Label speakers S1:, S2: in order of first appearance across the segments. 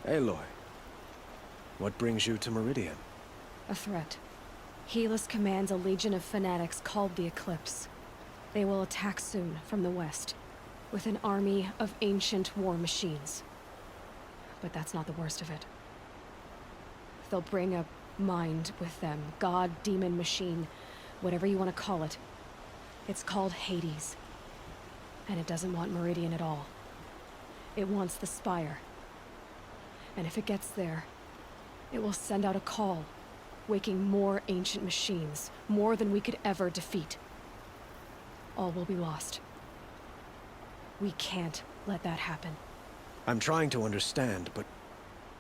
S1: Aloy, what brings you to Meridian?
S2: A threat. Helis commands a legion of fanatics called the Eclipse. They will attack soon from the west, with an army of ancient war machines. But that's not the worst of it. They'll bring a mind with them, god, demon, machine, whatever you want to call it. It's called Hades. And it doesn't want Meridian at all. It wants the Spire. And if it gets there, it will send out a call, waking more ancient machines, more than we could ever defeat. All will be lost. We can't let that happen.
S1: I'm trying to understand, but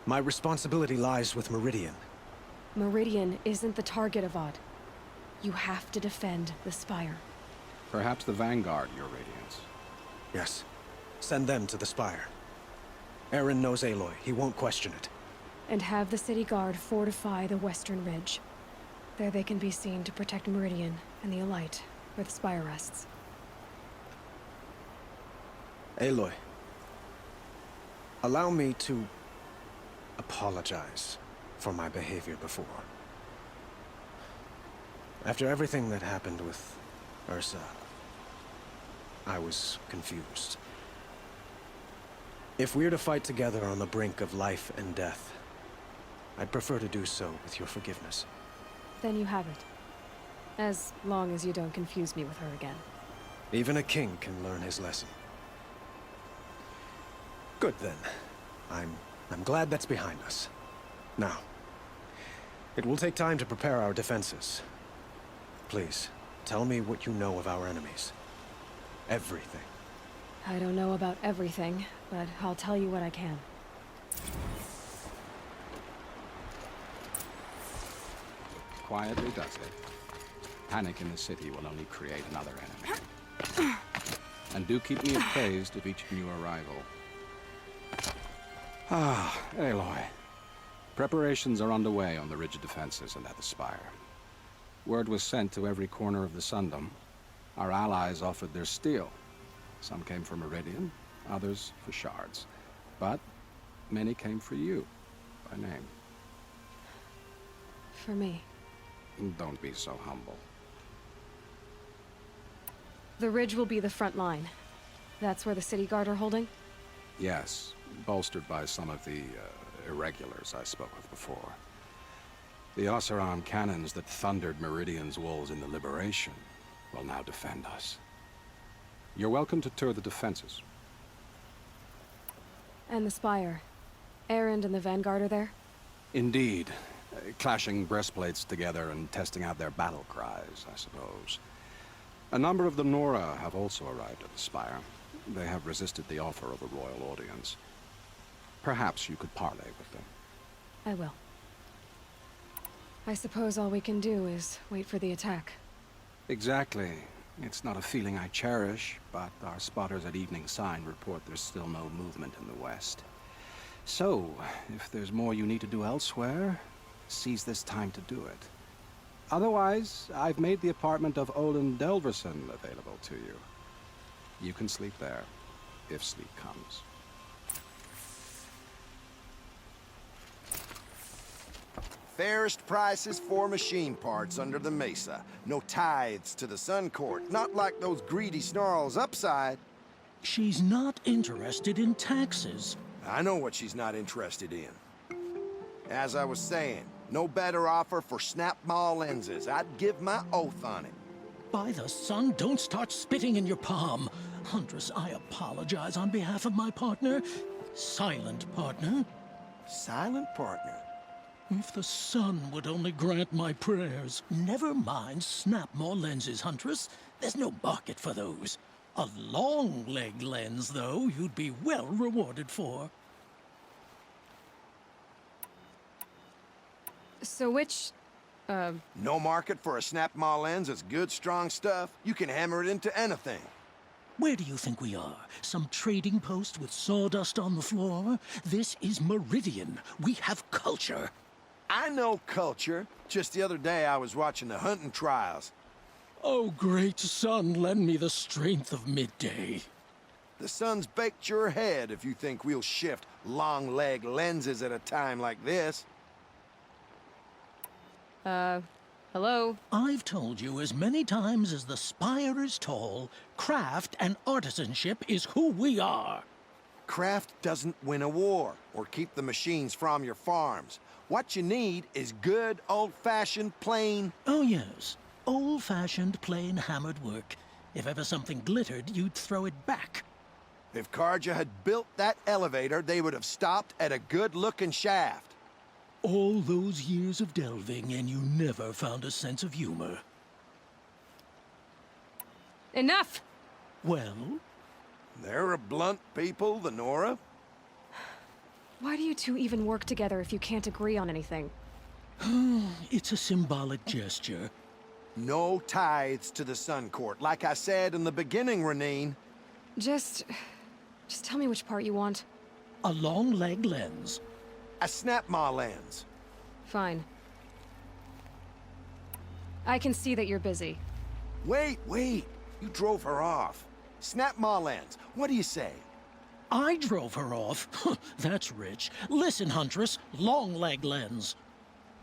S1: my responsibility lies with Meridian.
S2: Meridian isn't the target, Avad. You have to defend the Spire.
S3: Perhaps the Vanguard, Your Radiance.
S1: Yes. Send them to the Spire. Eren knows Aloy. He won't question it.
S2: And have the City Guard fortify the Western Ridge. There they can be seen to protect Meridian and the Elite, where the Spire rests.
S1: Aloy, allow me to apologize for my behavior before. After everything that happened with Ursa, I was confused. If we're to fight together on the brink of life and death, I'd prefer to do so with your forgiveness.
S2: Then you have it. As long as you don't confuse me with her again.
S1: Even a king can learn his lesson. Good then. I'm glad that's behind us. Now, it will take time to prepare our defenses. Please, tell me what you know of our enemies. Everything.
S2: I don't know about everything, but I'll tell you what I can.
S3: Quietly does it. Panic in the city will only create another enemy. And do keep me appraised of each new arrival. Ah, Aloy. Preparations are underway on the ridge defenses and at the Spire. Word was sent to every corner of the Sundom. Our allies offered their steel. Some came for Meridian, others for shards. But many came for you, by name.
S2: For me.
S3: Don't be so humble.
S2: The ridge will be the front line. That's where the City Guard are holding?
S3: Yes, bolstered by some of the irregulars I spoke of before. The Oseram cannons that thundered Meridian's walls in the Liberation will now defend us. You're welcome to tour the defenses.
S2: And the Spire. Erend and the Vanguard are there?
S3: Indeed. Clashing breastplates together and testing out their battle cries, I suppose. A number of the Nora have also arrived at the Spire. They have resisted the offer of a royal audience. Perhaps you could parley with them.
S2: I will. I suppose all we can do is wait for the attack.
S3: Exactly. It's not a feeling I cherish, but our spotters at Evening Sign report there's still no movement in the west. So, if there's more you need to do elsewhere, seize this time to do it. Otherwise, I've made the apartment of Olin Delverson available to you. You can sleep there, if sleep comes.
S4: Fairest prices for machine parts under the Mesa. No tithes to the Sun Court, not like those greedy snarls upside.
S5: She's not interested in taxes.
S4: I know what she's not interested in. As I was saying, no better offer for snap-ball lenses. I'd give my oath on it.
S5: By the sun, don't start spitting in your palm. Huntress, I apologize on behalf of my partner. Silent partner.
S4: Silent partner.
S5: If the sun would only grant my prayers. Never mind snap more lenses, Huntress. There's no market for those. A long leg lens, though, you'd be well rewarded for.
S2: So which,
S4: No market for a snap-maw lens is good, strong stuff. You can hammer it into anything.
S5: Where do you think we are? Some trading post with sawdust on the floor? This is Meridian. We have culture.
S4: I know culture. Just the other day I was watching the hunting trials.
S5: Oh, great sun, lend me the strength of midday.
S4: The sun's baked your head if you think we'll shift long-leg lenses at a time like this.
S2: Hello?
S5: I've told you as many times as the spire is tall, craft and artisanship is who we are.
S4: Craft doesn't win a war or keep the machines from your farms. What you need is good, old-fashioned, plain...
S5: Oh, yes. Old-fashioned, plain hammered work. If ever something glittered, you'd throw it back.
S4: If Carja had built that elevator, they would have stopped at a good-looking shaft.
S5: All those years of delving, and you never found a sense of humor.
S2: Enough!
S5: Well,
S4: They're a blunt people, the Nora.
S2: Why do you two even work together if you can't agree on anything?
S5: it's a symbolic gesture.
S4: No tithes to the Sun Court, like I said in the beginning, Renine.
S2: Just tell me which part you want.
S5: A long leg lens.
S4: A snap-maw lens.
S2: Fine. I can see that you're busy.
S4: Wait. You drove her off. Snap-maw lens. What do you say?
S5: I drove her off. That's rich. Listen, Huntress, long leg lens.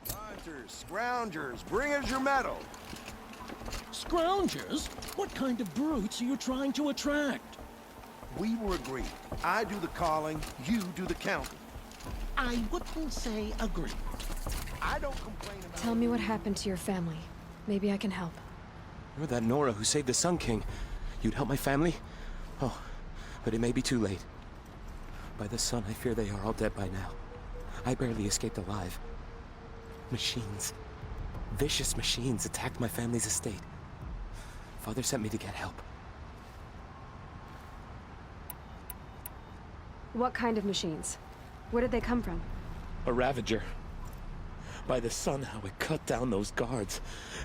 S4: Hunters, scroungers, bring us your metal.
S5: Scroungers? What kind of brutes are you trying to attract?
S4: We were agreed. I do the calling, you do the counting.
S5: I wouldn't say agree.
S4: I don't complain about...
S2: Tell me what happened to your family. Maybe I can help.
S6: You're that Nora who saved the Sun King. You'd help my family? Oh, but it may be too late. By the sun, I fear they are all dead by now. I barely escaped alive. Machines. Vicious machines attacked my family's estate. Father sent me to get help.
S2: What kind of machines? Where did they come from?
S6: A Ravager. By the sun, how it cut down those guards,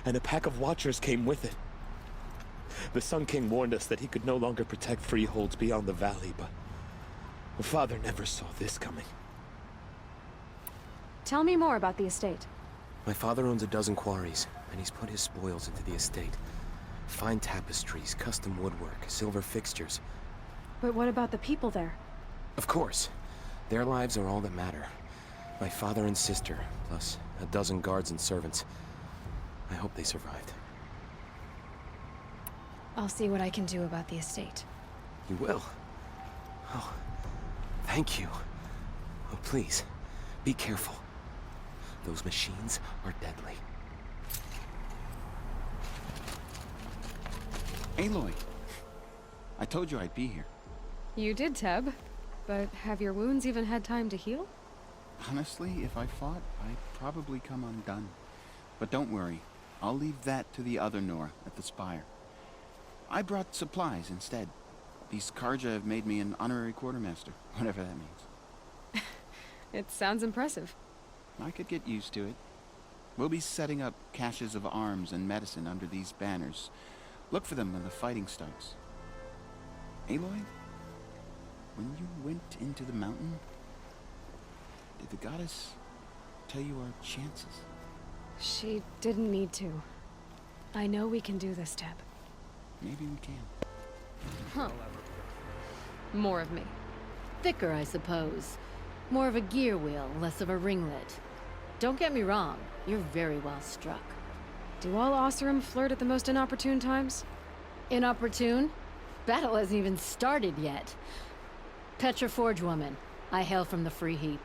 S6: and a pack of Watchers came with it. The Sun King warned us that he could no longer protect freeholds beyond the valley, but Father never saw this coming.
S2: Tell me more about the estate.
S6: My father owns a dozen quarries, and he's put his spoils into the estate. Fine tapestries, custom woodwork, silver fixtures.
S2: But what about the people there?
S6: Of course. Their lives are all that matter. My father and sister, plus a dozen guards and servants. I hope they survived.
S2: I'll see what I can do about the estate.
S6: You will? Oh, thank you. Oh, please, be careful. Those machines are deadly.
S7: Aloy, I told you I'd be here.
S2: You did, Teb. But have your wounds even had time to heal?
S7: Honestly, if I fought, I'd probably come undone. But don't worry, I'll leave that to the other Nora at the Spire. I brought supplies instead. These Carja have made me an honorary quartermaster, whatever that means.
S2: It sounds impressive.
S7: I could get used to it. We'll be setting up caches of arms and medicine under these banners. Look for them when the fighting starts. Aloy, when you went into the mountain, did the goddess tell you our chances?
S2: She didn't need to. I know we can do this, Teb.
S7: Maybe we can.
S2: Huh. More of me.
S8: Thicker, I suppose. More of a gear wheel, less of a ringlet. Don't get me wrong, you're very well struck.
S2: Do all Oseram flirt at the most inopportune times?
S8: Inopportune? Battle hasn't even started yet. Petra Forge woman. I hail from the Free Heap.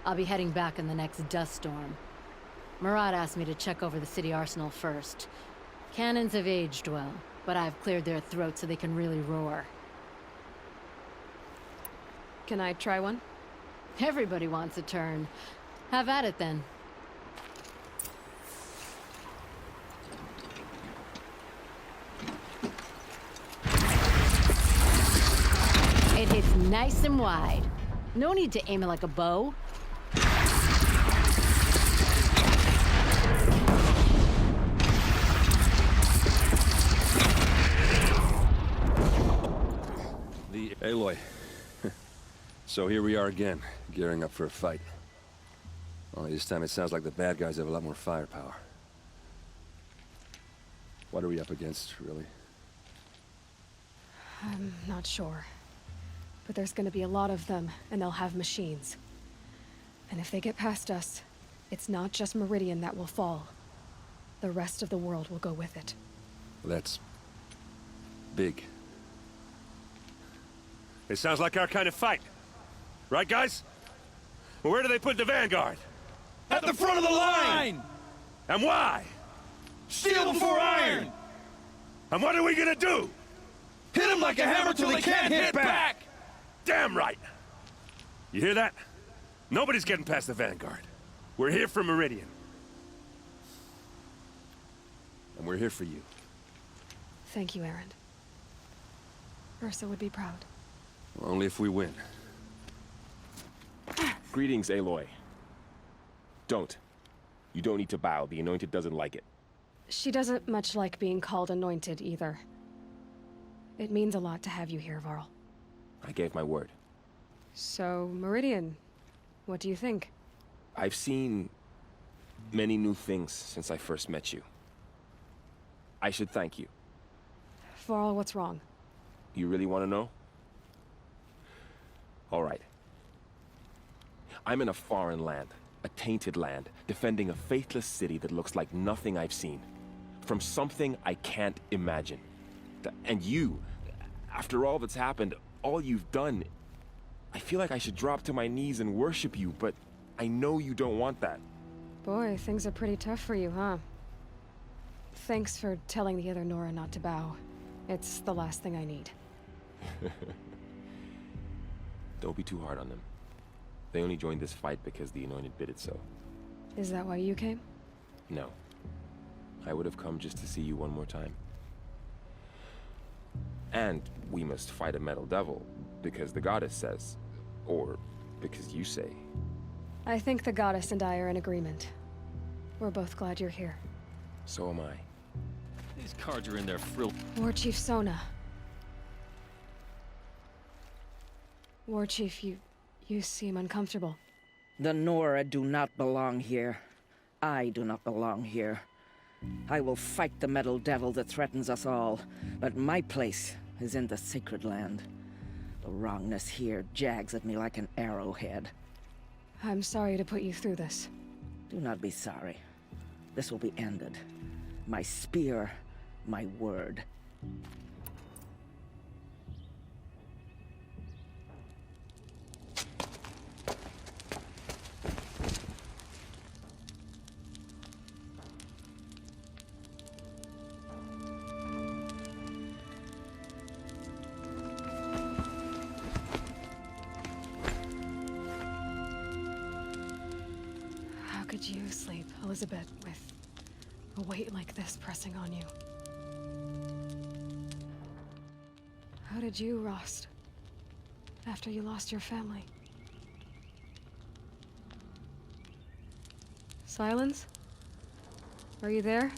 S8: I'll be heading back in the next dust storm. Marat asked me to check over the city arsenal first. Cannons have aged well, but I've cleared their throats so they can really roar.
S2: Can I try one?
S8: Everybody wants a turn. Have at it then. It hits nice and wide. No need to aim it like a bow.
S9: Aloy. So here we are again, gearing up for a fight. Only this time it sounds like the bad guys have a lot more firepower. What are we up against, really?
S2: I'm not sure. But there's gonna be a lot of them, and they'll have machines. And if they get past us, it's not just Meridian that will fall. The rest of the world will go with it.
S9: That's big. It sounds like our kind of fight. Right, guys? Well, where do they put the Vanguard?
S10: At the front of the line!
S9: And why?
S10: Steel before iron!
S9: And what are we gonna do?
S10: Hit them like a hammer till they can't hit back!
S9: Damn right! You hear that? Nobody's getting past the Vanguard. We're here for Meridian. And we're here for you.
S2: Thank you, Erend. Ursa would be proud.
S9: Only if we win.
S6: Greetings, Aloy. Don't. You don't need to bow. The Anointed doesn't like it.
S2: She doesn't much like being called anointed, either. It means a lot to have you here, Varl.
S6: I gave my word.
S2: So, Meridian, what do you think?
S6: I've seen many new things since I first met you. I should thank you.
S2: Varl, what's wrong?
S6: You really want to know? All right. I'm in a foreign land, a tainted land, defending a faithless city that looks like nothing I've seen. From something I can't imagine. And you, after all that's happened, all you've done, I feel like I should drop to my knees and worship you, but I know you don't want that.
S2: Boy, things are pretty tough for you, huh? Thanks for telling the other Nora not to bow. It's the last thing I need.
S6: Don't be too hard on them. They only joined this fight because the Anointed bid it so.
S2: Is that why you came?
S6: No. I would have come just to see you one more time. And we must fight a metal devil, because the goddess says. Or because you say.
S2: I think the goddess and I are in agreement. We're both glad you're here.
S6: So am I.
S10: These cards are in their frill.
S2: War Chief Sona. War Chief, you seem uncomfortable.
S11: The Nora do not belong here. I do not belong here. I will fight the metal devil that threatens us all, but my place is in the sacred land. The wrongness here jags at me like an arrowhead.
S2: I'm sorry to put you through this.
S11: Do not be sorry. This will be ended. My spear, my word.
S2: How could you sleep, Elizabeth, with a weight like this pressing on you? How did you, Rost, after you lost your family? Silence? Are you there?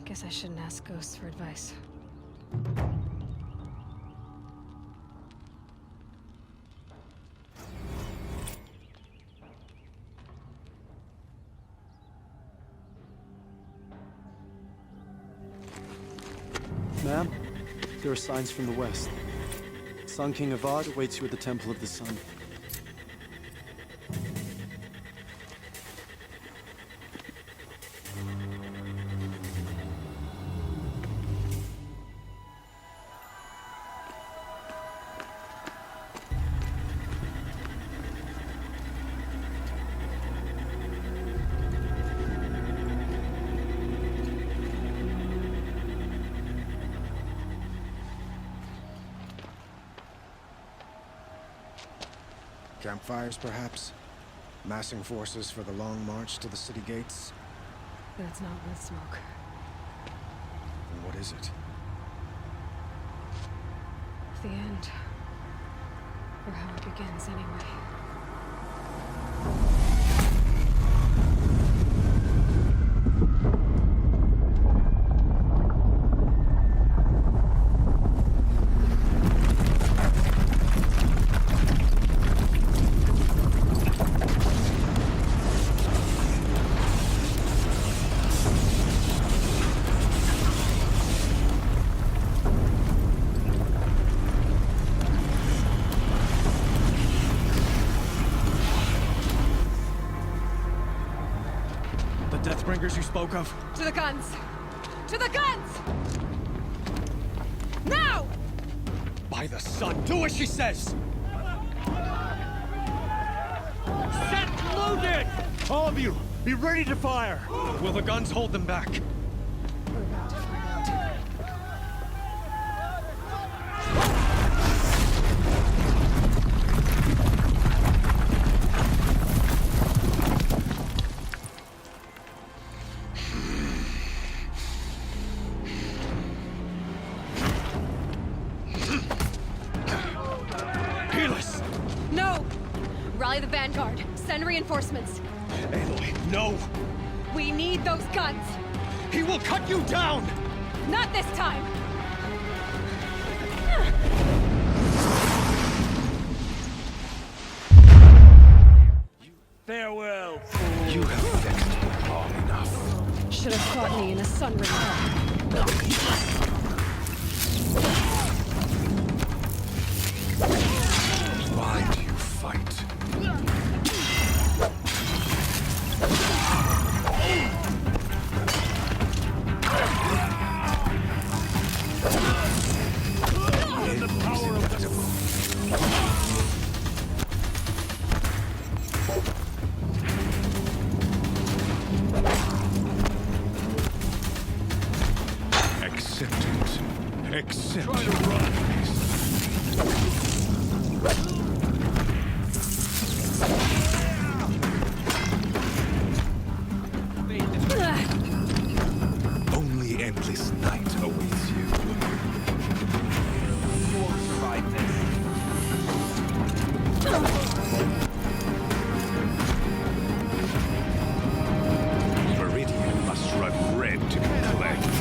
S2: Guess I shouldn't ask ghosts for advice.
S12: Ma'am, there are signs from the west. Sun King Avad awaits you at the Temple of the Sun.
S1: Campfires, perhaps? Massing forces for the long march to the city gates?
S2: That's not with smoke.
S1: And what is it?
S2: The end. Or how it begins, anyway.
S1: Outlanders you spoke of?
S2: To the guns! To the guns! Now!
S1: By the sun, do as she says!
S10: Set loaded!
S1: All of you, be ready to fire! Will the guns hold them back?
S2: We're about to find out.
S1: Helis!
S2: No! Rally the vanguard. Send reinforcements.
S1: Aloy, no!
S2: We need those guns!
S1: He will cut you down!
S2: Not this time!
S10: Farewell.
S1: You have vexed me long enough.
S2: Should have caught me in a sunray hall.
S1: Why do you fight? Accept it. Accept
S10: Try to run.
S1: Only endless night awaits you. Meridian must run red to be cleansed.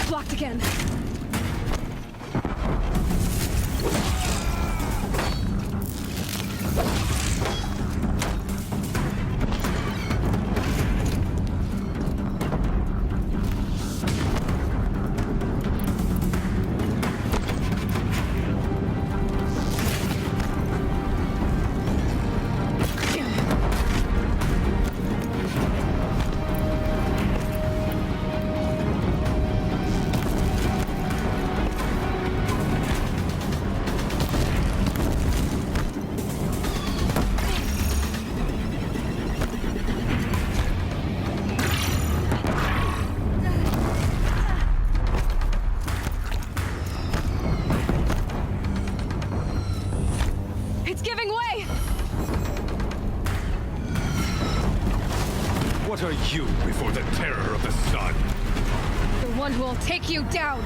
S2: Blocked again. It's giving way!
S1: What are you before the terror of the sun?
S2: The one who will take you down!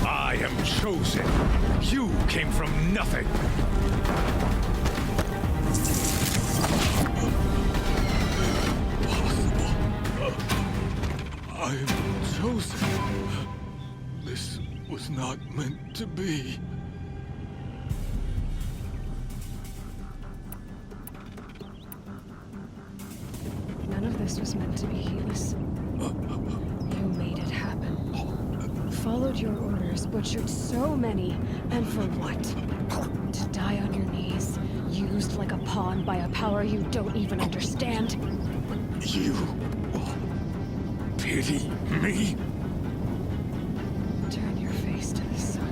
S1: I am chosen. You came from nothing.
S13: I am chosen. This was not meant to be.
S2: None of this was meant to be, Helis. You made it happen. Followed your orders, butchered so many, and for what? To die on your knees, used like a pawn by a power you don't even understand?
S13: You pity me?
S2: Turn your face to the sun.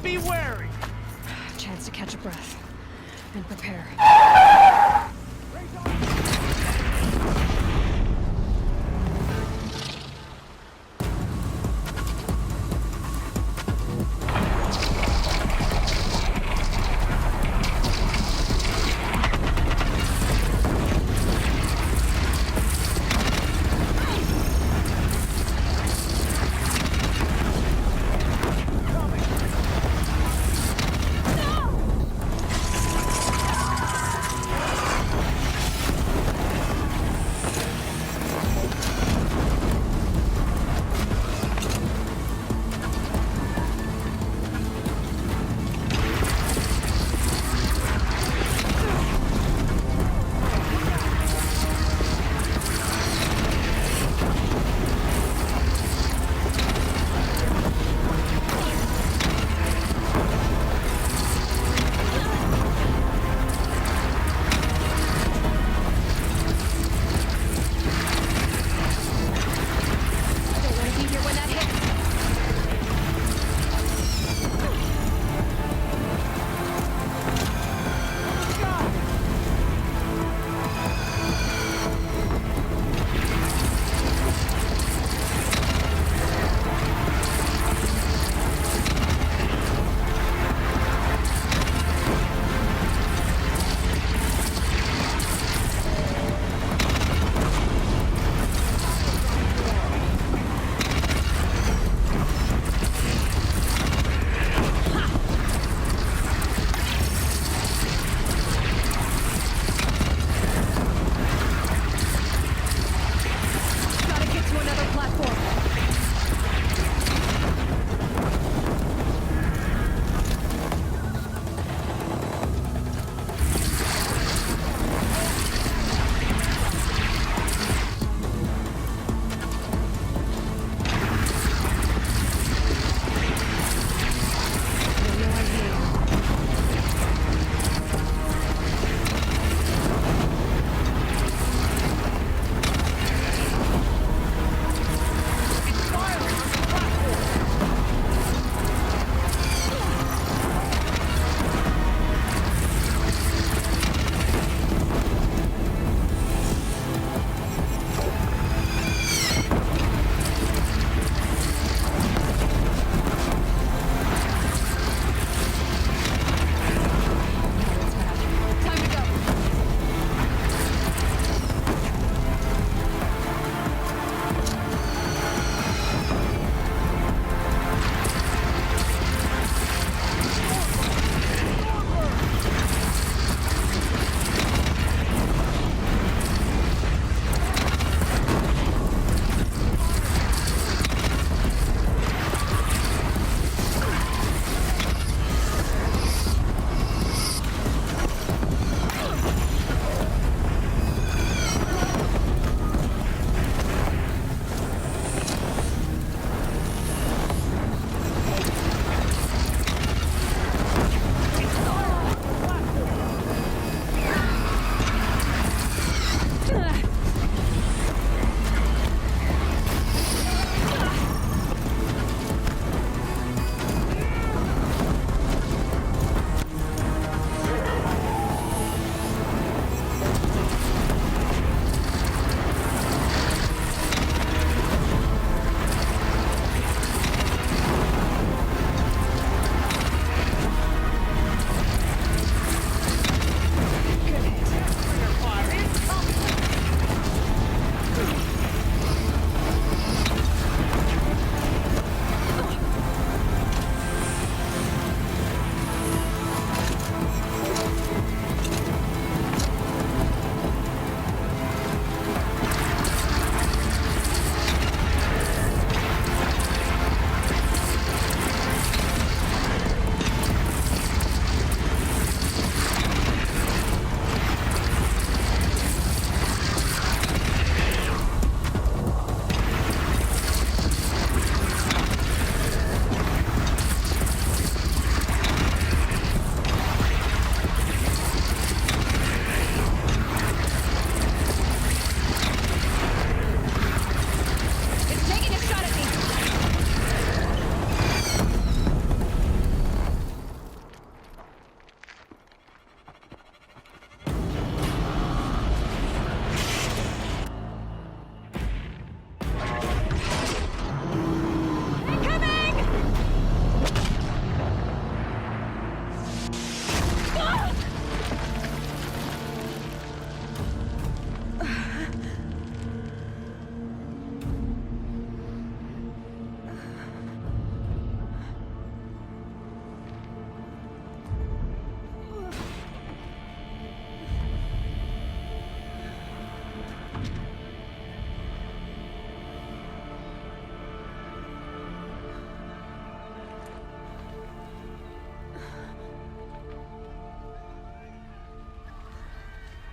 S10: be wary!
S2: Chance to catch a breath and prepare.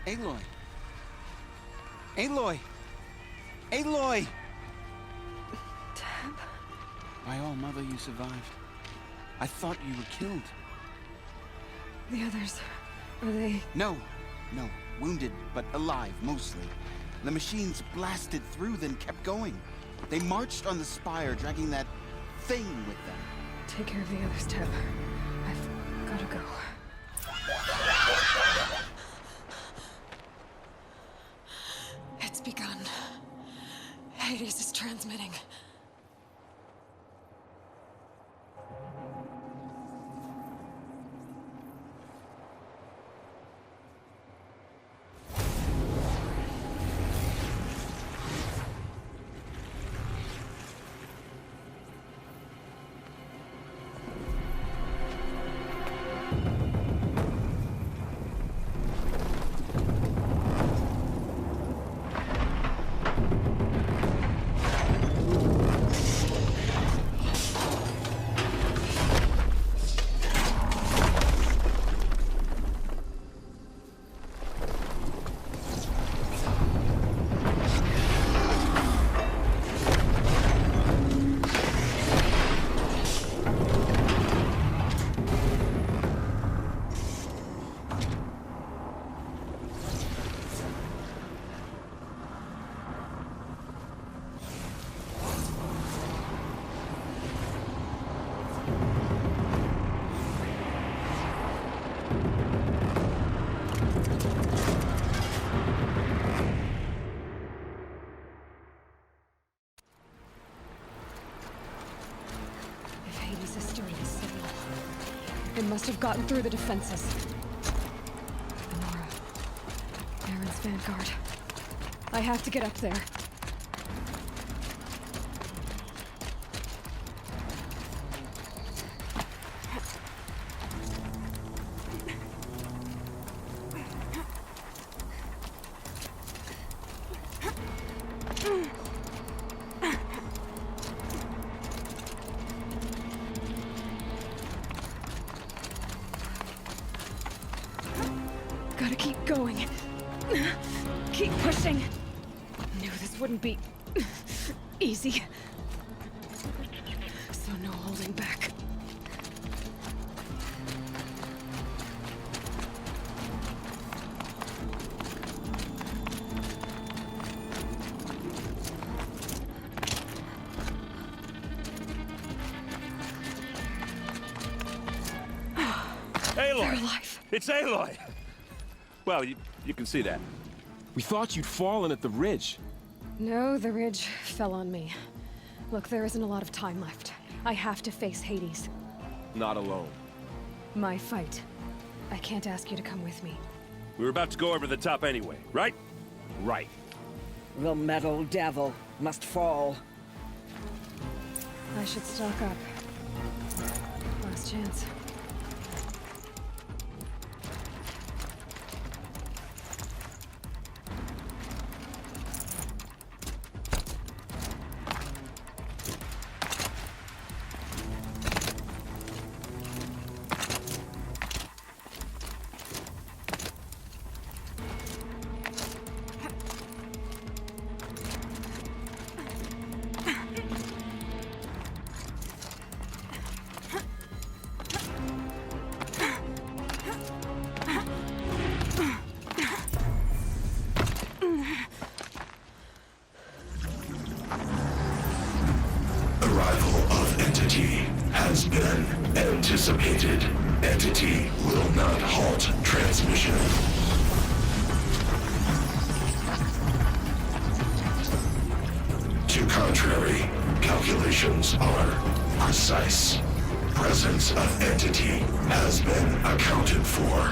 S7: Aloy! Aloy! Aloy!
S2: Teb?
S7: My all mother, you survived. I thought you were killed.
S2: The others, are they...
S7: No. Wounded, but alive, mostly. The machines blasted through, then kept going. They marched on the spire, dragging that thing with them.
S2: Take care of the others, Teb. I've gotta go. It's begun. Hades is transmitting. It must have gotten through the defenses. Nora. Aaron's vanguard. I have to get up there. Gotta keep going. Keep pushing. Knew this wouldn't be easy. So no holding back.
S9: Aloy!
S2: They're alive.
S9: It's Aloy! Well, you can see that.
S6: We thought you'd fallen at the ridge.
S2: No, the ridge fell on me. Look, there isn't a lot of time left. I have to face Hades.
S9: Not alone.
S2: My fight. I can't ask you to come with me.
S9: We were about to go over the top anyway, right? Right.
S11: The metal devil must fall.
S2: I should stock up. Last chance.
S14: Has been anticipated. Entity will not halt transmission. To contrary, calculations are precise. Presence of entity has been accounted for.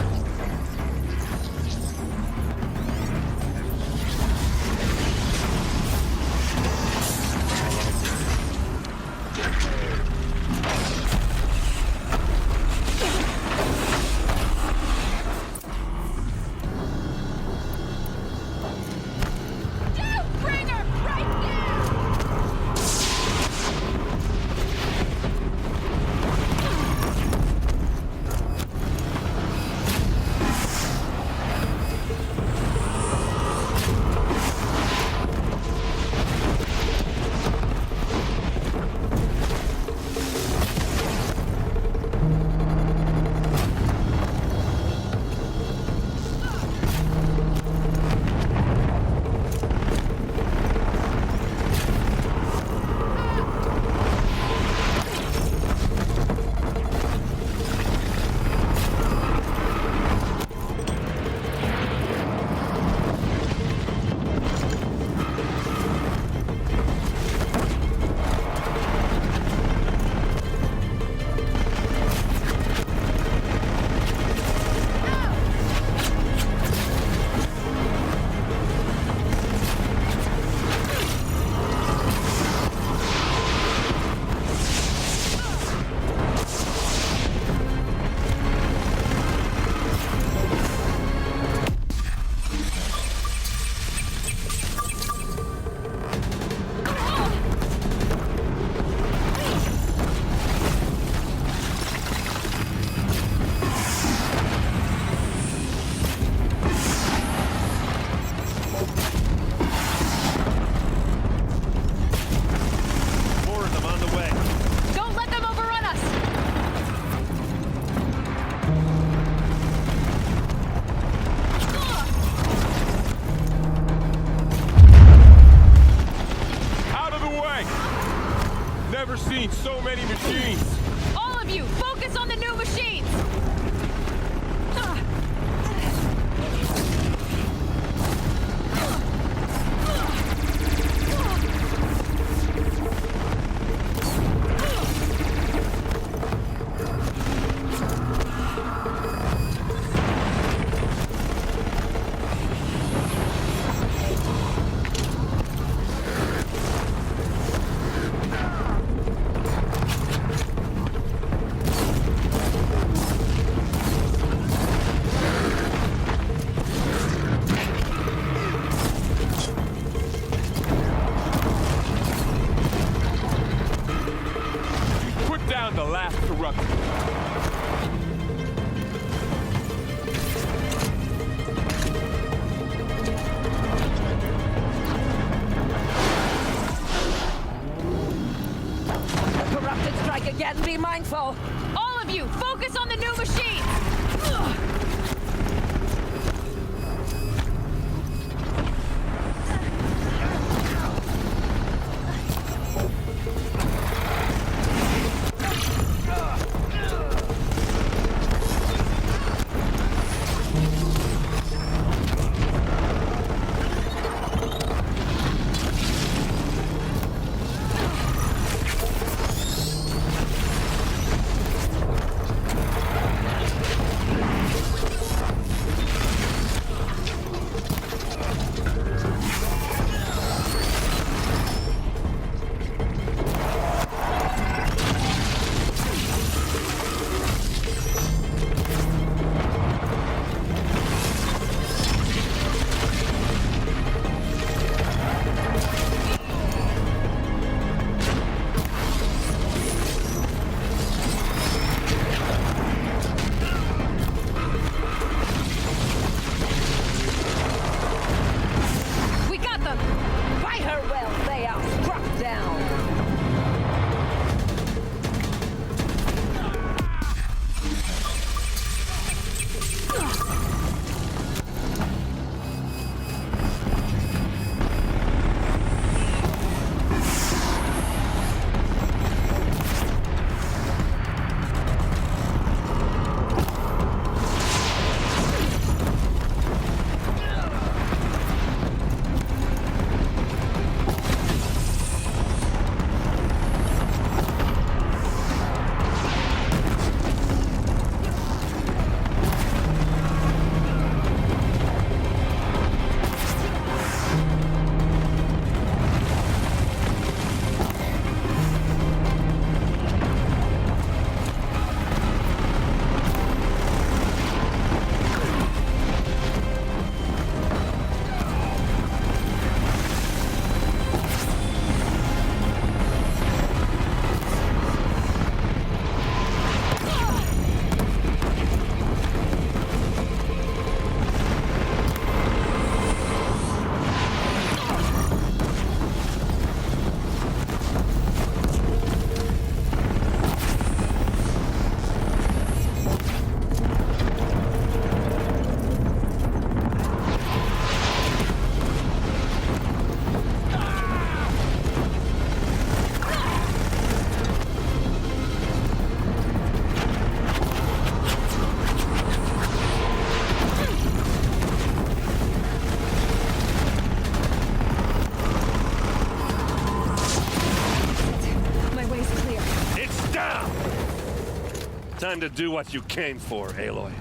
S9: time to do what you came for, Aloy.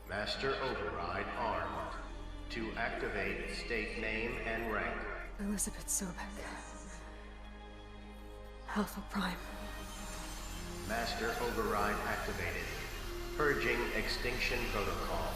S15: Master Override armed. To activate, state name and rank.
S2: Elizabeth Sobek. Alpha Prime.
S15: Master Override activated. Purging Extinction Protocol.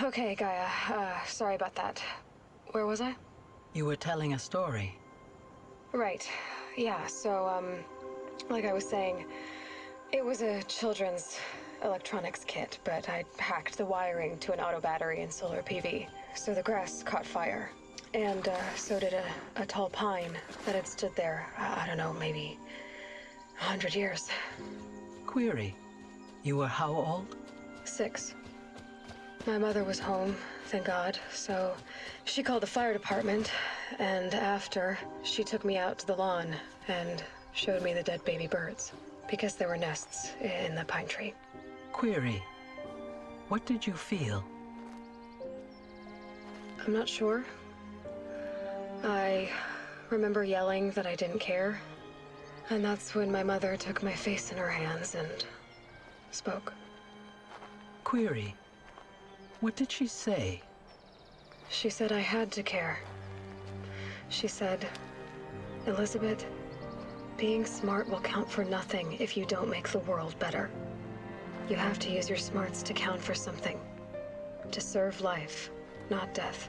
S2: Okay, Gaia. Sorry about that. Where was I?
S16: You were telling a story.
S2: Right. Yeah, so, like I was saying, it was a children's electronics kit, but I'd hacked the wiring to an auto battery and solar PV. So the grass caught fire. And, so did a tall pine that had stood there, I don't know, maybe 100 years.
S16: Query. You were how old?
S2: 6. My mother was home, thank God, so she called the fire department, and after, she took me out to the lawn and showed me the dead baby birds, because there were nests in the pine tree.
S16: Query. What did you feel?
S2: I'm not sure. I remember yelling that I didn't care, and that's when my mother took my face in her hands and spoke.
S16: Query. What did she say?
S2: She said I had to care. She said, Elizabeth, being smart will count for nothing if you don't make the world better. You have to use your smarts to count for something. To serve life, not death.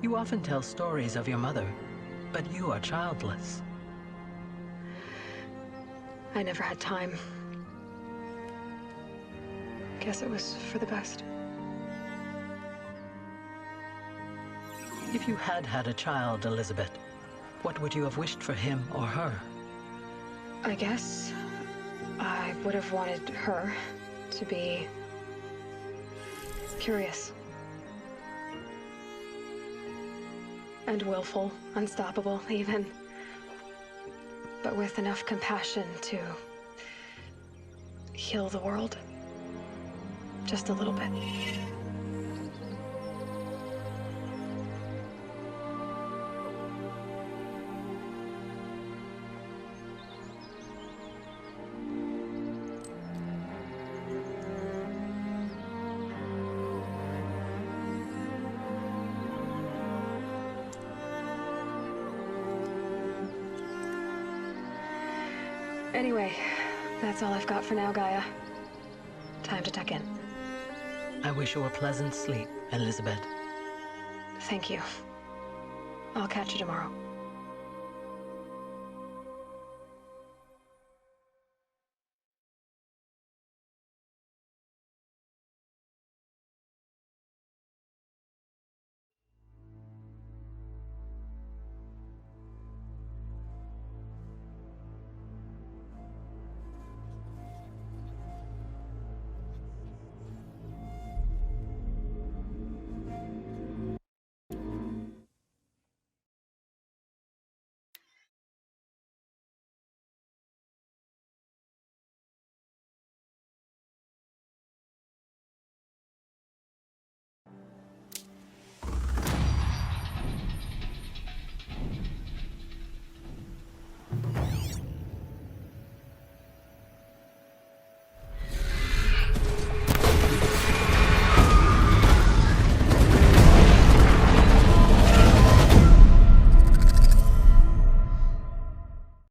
S16: You often tell stories of your mother, but you are childless.
S2: I never had time. Guess it was for the best.
S16: If you had had a child, Elizabeth, what would you have wished for him or her?
S2: I guess I would have wanted her to be curious. and willful, unstoppable, even. But with enough compassion to heal the world. Just a little bit. Anyway, that's all I've got for now, Gaia. Time to tuck in.
S16: I wish you a pleasant sleep, Elizabeth.
S2: Thank you. I'll catch you tomorrow.